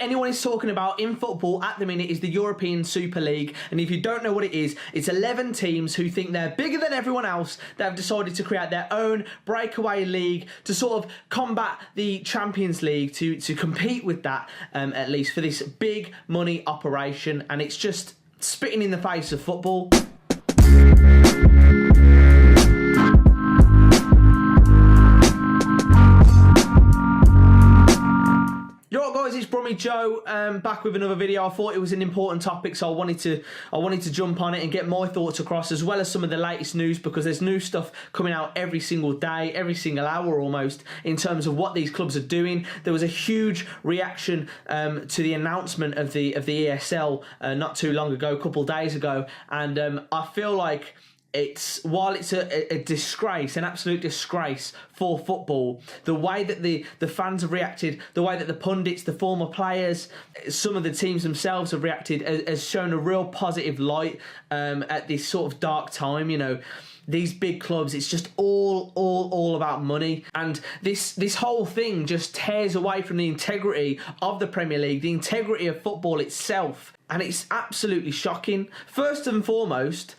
that anyone is talking about in football at the minute is the European Super League. And if you don't know what it is, it's 11 teams who think they're bigger than everyone else that have decided to create their own breakaway league to sort of combat the Champions League, to compete with that, at least for this big money operation. And it's just spitting in the face of football. Guys, it's Brummy Joe, back with another video. I thought it was an important topic, so I wanted to jump on it and get my thoughts across, as well as some of the latest news, because there's new stuff coming out every single day, every single hour almost, in terms of what these clubs are doing. There was a huge reaction to the announcement of the ESL not too long ago, a couple of days ago, and I feel like while it's a disgrace, an absolute disgrace for football, the way that the fans have reacted, the way that the pundits, the former players, some of the teams themselves have reacted, has shown a real positive light at this sort of dark time. You know, these big clubs, it's just all about money, and this whole thing just tears away from the integrity of the Premier League, the integrity of football itself, and it's absolutely shocking. First and foremost,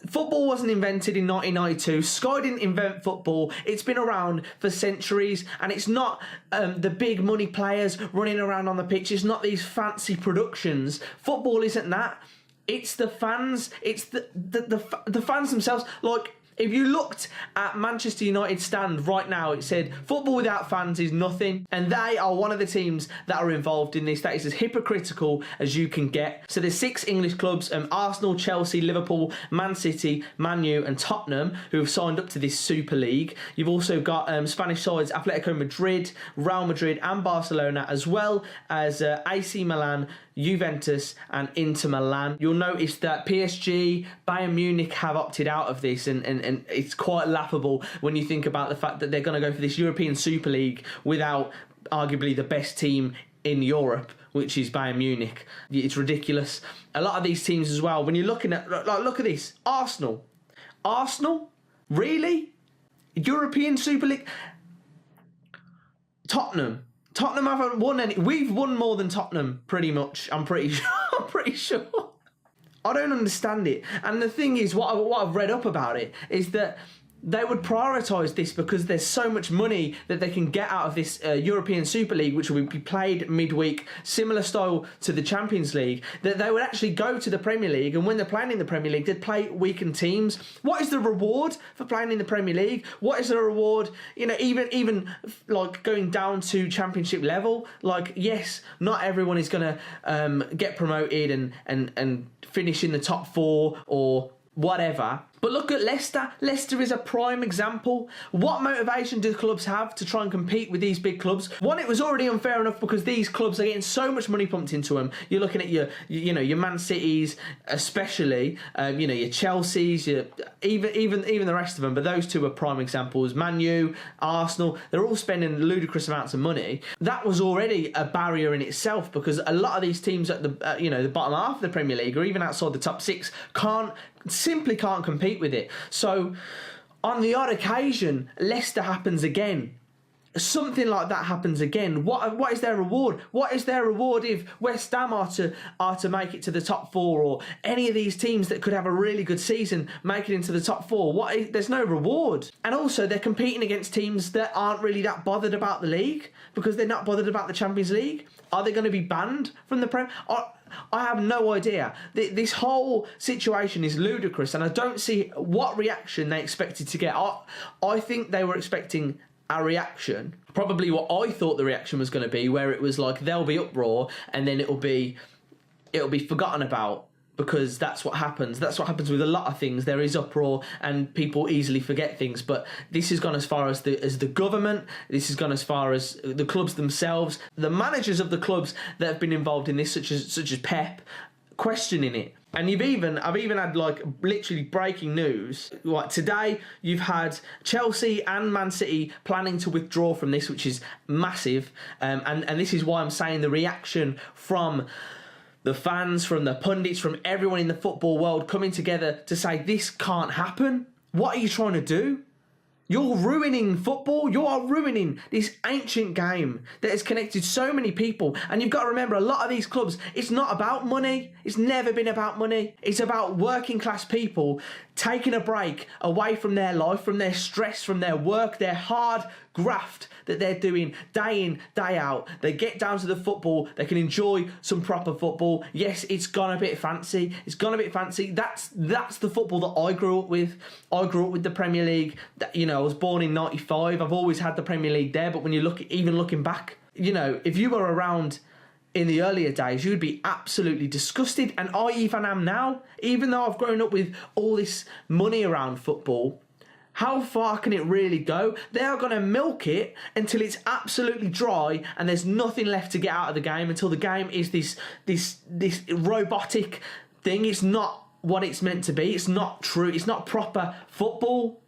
football wasn't invented in 1992. Sky didn't invent football. It's been around for centuries, and it's not the big money players running around on the pitch. It's not these fancy productions. Football isn't that. It's the fans. It's the fans themselves. Like, if you looked at Manchester United stand right now, it said football without fans is nothing, and they are one of the teams that are involved in this. That is as hypocritical as you can get. So there's 6 English clubs, Arsenal, Chelsea, Liverpool, Man City, Man U and Tottenham, who have signed up to this Super League. You've also got Spanish sides Atletico Madrid, Real Madrid and Barcelona, as well as AC Milan, Juventus and Inter Milan. You'll notice that PSG, Bayern Munich have opted out of this, and it's quite laughable when you think about the fact that they're going to go for this European Super League without arguably the best team in Europe, which is Bayern Munich. It's ridiculous. A lot of these teams as well, when you're looking at, like, look at this, Arsenal, really? European Super League? Tottenham haven't won any. We've won more than Tottenham, pretty much. I'm pretty sure. I don't understand it. And the thing is, what I've read up about it is that they would prioritise this because there's so much money that they can get out of this European Super League, which will be played midweek, similar style to the Champions League, that they would actually go to the Premier League, and when they're playing in the Premier League, they'd play weakened teams. What is the reward for playing in the Premier League? What is the reward, you know, even like going down to Championship level? Like, yes, not everyone is going to get promoted and finish in the top 4 or whatever. But look at Leicester. Leicester is a prime example. What motivation do clubs have to try and compete with these big clubs? One, it was already unfair enough because these clubs are getting so much money pumped into them. You're looking at your Man Cities, especially, your Chelseas, even the rest of them. But those two are prime examples. Man U, Arsenal, they're all spending ludicrous amounts of money. That was already a barrier in itself, because a lot of these teams at the bottom half of the Premier League, or even outside the top 6, simply can't compete with it. So on the odd occasion, Leicester happens again. Something like that happens again. What is their reward? What is their reward if West Ham are to make it to the top 4, or any of these teams that could have a really good season make it into the top 4? There's no reward. And also, they're competing against teams that aren't really that bothered about the league, because they're not bothered about the Champions League. Are they going to be banned from the Prem? I have no idea. This whole situation is ludicrous, and I don't see what reaction they expected to get. I think they were expecting a reaction, probably what I thought the reaction was going to be, where it was like there'll be uproar and then it'll be forgotten about, because that's what happens. That's what happens with a lot of things. There is uproar and people easily forget things. But this has gone as far as the government. This has gone as far as the clubs themselves, the managers of the clubs that have been involved in this, such as Pep, questioning it. And I've even had, like, literally breaking news. Like, today you've had Chelsea and Man City planning to withdraw from this, which is massive. And this is why I'm saying the reaction from the fans, from the pundits, from everyone in the football world coming together to say this can't happen. What are you trying to do? You're ruining football. You are ruining this ancient game that has connected so many people. And you've got to remember, a lot of these clubs, it's not about money. It's never been about money. It's about working class people taking a break away from their life, from their stress, from their work, their hard graft that they're doing day in, day out. They get down to the football. They can enjoy some proper football. Yes, it's gone a bit fancy. It's gone a bit fancy. That's the football that I grew up with. I grew up with the Premier League. I was born in 95. I've always had the Premier League there. But when you look, even looking back, if you were around in the earlier days, you would be absolutely disgusted. And I even am now. Even though I've grown up with all this money around football, how far can it really go? They are going to milk it until it's absolutely dry and there's nothing left to get out of the game, until the game is this robotic thing. It's not what it's meant to be. It's not true. It's not proper football.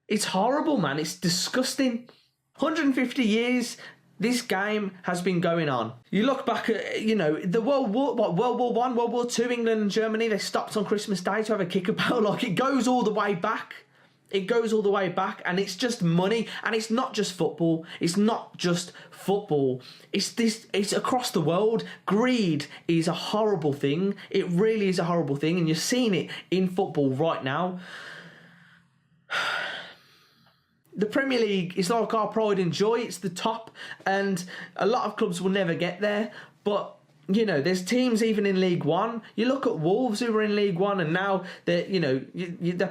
It's horrible, man. It's disgusting. 150 years this game has been going on. You look back at, the World War I, World War II, England and Germany, they stopped on Christmas Day to have a kickabout. Like, it goes all the way back. It goes all the way back, and it's just money, and it's not just football. It's not just football. It's across the world. Greed is a horrible thing. It really is a horrible thing, and you're seeing it in football right now. The Premier League is like our pride and joy. It's the top, and a lot of clubs will never get there, but there's teams even in League One. You look at Wolves, who were in League One, and now they're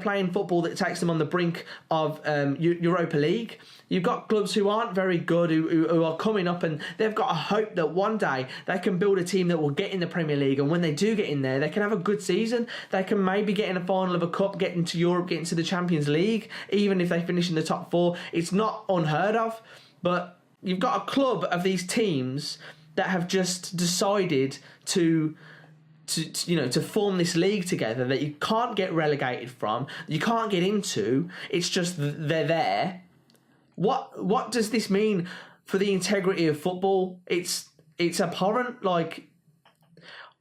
playing football that takes them on the brink of Europa League. You've got clubs who aren't very good, who are coming up, and they've got a hope that one day they can build a team that will get in the Premier League. And when they do get in there, they can have a good season. They can maybe get in a final of a cup, get into Europe, get into the Champions League, even if they finish in the top four. It's not unheard of, but you've got a club of these teams that have just decided to form this league together that you can't get relegated from, you can't get into. It's just they're there. What does this mean for the integrity of football? It's abhorrent. Like,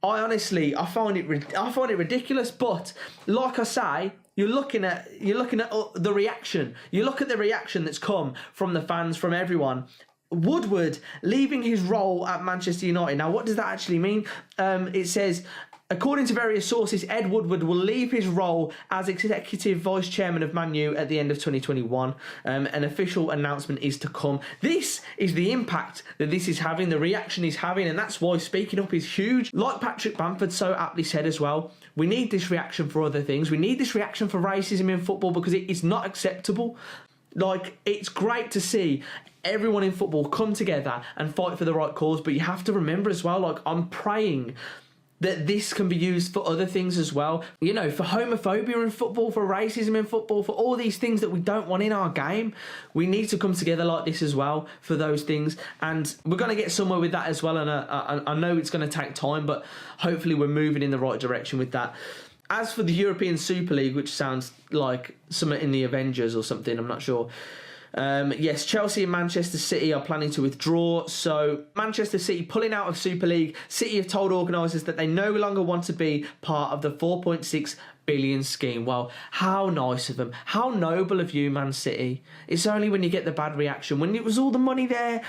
I find it ridiculous. But like I say, you're looking at the reaction. You look at the reaction that's come from the fans, from everyone. Woodward leaving his role at Manchester United. Now, what does that actually mean? It says, according to various sources, Ed Woodward will leave his role as executive vice chairman of Man U at the end of 2021. An official announcement is to come. This is the impact that this is having, the reaction he's having, and that's why speaking up is huge. Like Patrick Bamford so aptly said as well, we need this reaction for other things. We need this reaction for racism in football because it is not acceptable. Like, it's great to see everyone in football come together and fight for the right cause, but you have to remember as well, like, I'm praying that this can be used for other things as well. For homophobia in football, for racism in football, for all these things that we don't want in our game. We need to come together like this as well for those things. And we're going to get somewhere with that as well. And I know it's going to take time, but hopefully we're moving in the right direction with that. As for the European Super League, which sounds like something in the Avengers or something, I'm not sure. Yes, Chelsea and Manchester City are planning to withdraw. So Manchester City pulling out of Super League. City have told organisers that they no longer want to be part of the 4.6 billion scheme. Well, how nice of them. How noble of you, Man City. It's only when you get the bad reaction. When it was all the money there,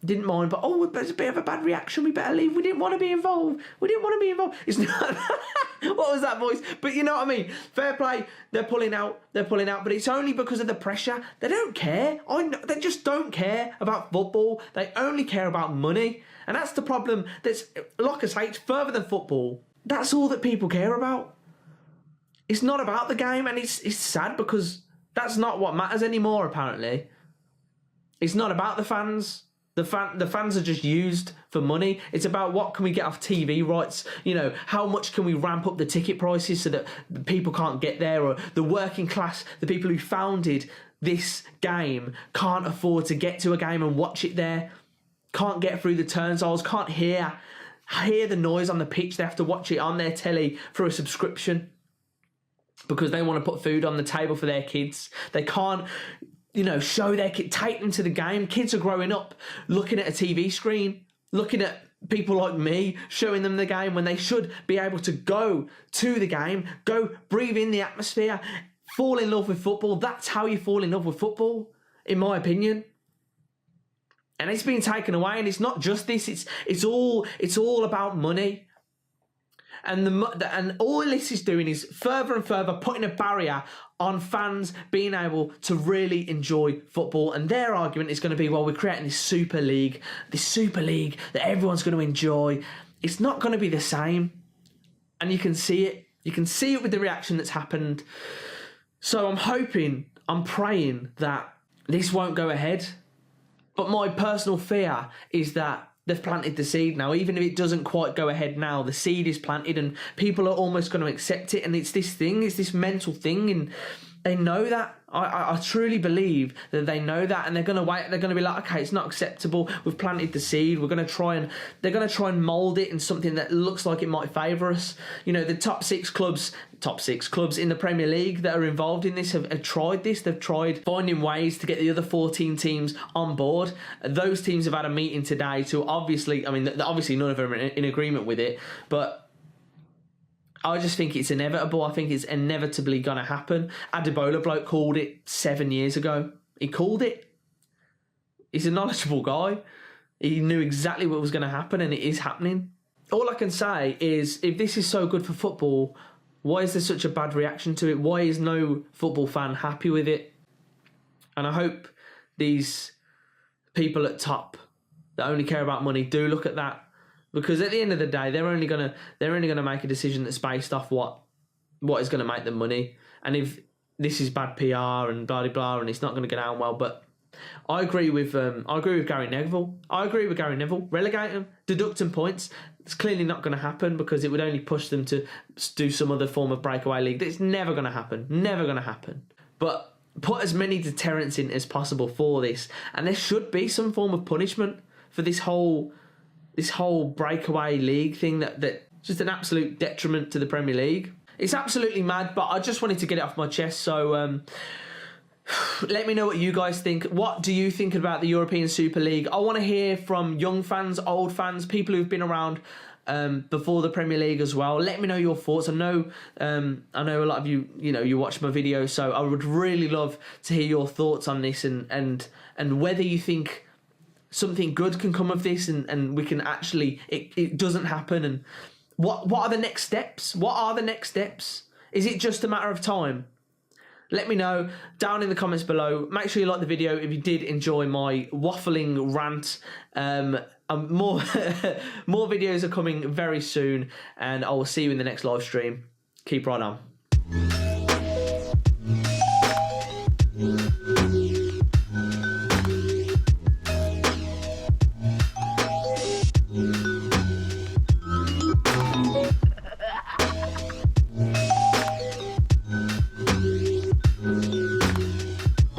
didn't mind. But, there's a bit of a bad reaction. We better leave. We didn't want to be involved. It's not... What was that voice? But you know what I mean? Fair play. They're pulling out. But it's only because of the pressure. They don't care. They just don't care about football. They only care about money. And that's the problem. That's, like I say, it's further than football. That's all that people care about. It's not about the game, and it's sad because that's not what matters anymore, apparently. It's not about the fans. The fans are just used for money. It's about what can we get off TV rights. How much can we ramp up the ticket prices so that people can't get there, or the working class, the people who founded this game can't afford to get to a game and watch it there, can't get through the turnstiles, can't hear the noise on the pitch. They have to watch it on their telly for a subscription because they want to put food on the table for their kids. They can't, show their kid, take them to the game. Kids are growing up looking at a TV screen, looking at people like me showing them the game when they should be able to go to the game, go breathe in the atmosphere, fall in love with football. That's how you fall in love with football, in my opinion. And it's been taken away, and it's not just this. It's all about money. And all this is doing is further and further putting a barrier on fans being able to really enjoy football. And their argument is going to be, well, we're creating this Super League that everyone's going to enjoy. It's not going to be the same. And you can see it. You can see it with the reaction that's happened. So I'm praying that this won't go ahead. But my personal fear is that they've planted the seed now. Even if it doesn't quite go ahead now, the seed is planted and people are almost going to accept it. And it's this mental thing, and they know that. I truly believe that they know that, and they're going to wait. They're going to be like, okay, it's not acceptable. We've planted the seed. They're going to try and mould it in something that looks like it might favour us. You know, the top six clubs in the Premier League that are involved in this have tried this. They've tried finding ways to get the other 14 teams on board. Those teams have had a meeting today to obviously none of them are in agreement with it, but I just think it's inevitable. I think it's inevitably going to happen. Adebola bloke called it 7 years ago. He called it. He's a knowledgeable guy. He knew exactly what was going to happen, and it is happening. All I can say is, if this is so good for football, why is there such a bad reaction to it? Why is no football fan happy with it? And I hope these people at top that only care about money do look at that. Because at the end of the day, they're only gonna make a decision that's based off what is going to make them money. And if this is bad PR and blah blah blah, and it's not going to get out well, but I agree with Gary Neville. Relegate them, deduct them points. It's clearly not going to happen because it would only push them to do some other form of breakaway league. It's never going to happen. Never going to happen. But put as many deterrents in as possible for this, and there should be some form of punishment for this whole breakaway league thing that's just an absolute detriment to the Premier League. It's absolutely mad, but I just wanted to get it off my chest. So let me know what you guys think. What do you think about the European Super League? I want to hear from young fans, old fans, people who've been around before the Premier League as well. Let me know your thoughts. I know a lot of you, you watch my videos, so I would really love to hear your thoughts on this and whether you think something good can come of this, and we can actually, it doesn't happen. And what are the next steps? What are the next steps? Is it just a matter of time? Let me know down in the comments below. Make sure you like the video if you did enjoy my waffling rant. More videos are coming very soon, and I will see you in the next live stream. Keep right on.